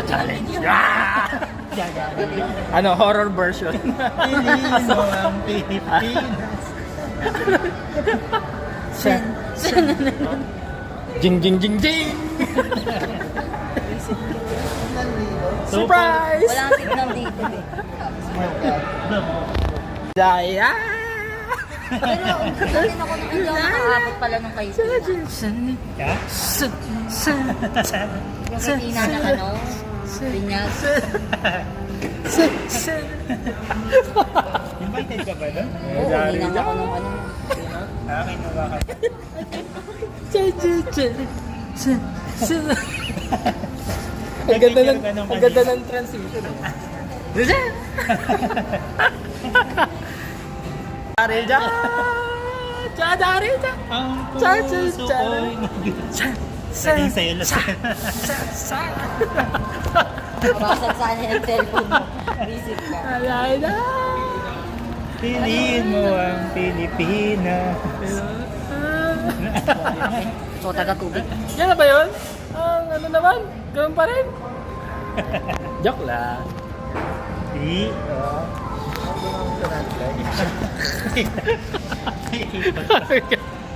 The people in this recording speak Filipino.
challenge. Ano, horror version. Piliin mo ang Pilipinas. Jing jing jing jing. Surprise! Wala kang signal dito eh. Daya! Pero umpitin ako nung hindi ako nakaabot pala nung kay Tina. Ha? Yung kay Tina na ano, binyag. Invited ka ba doon? Oo, hinang ako nung ano. Kinuha ka. Ang ganda ng transition. Darija! Darija! Ang puso ko'y Saling sa'yo lang. Basag sana yung cellphone mo. Visit ka. Darija! Piliin mo ang Pilipinas. So, taga-tubig. Yan na ba yun? Ang ano naman? Ganun pa rin? Joke lang. Oh.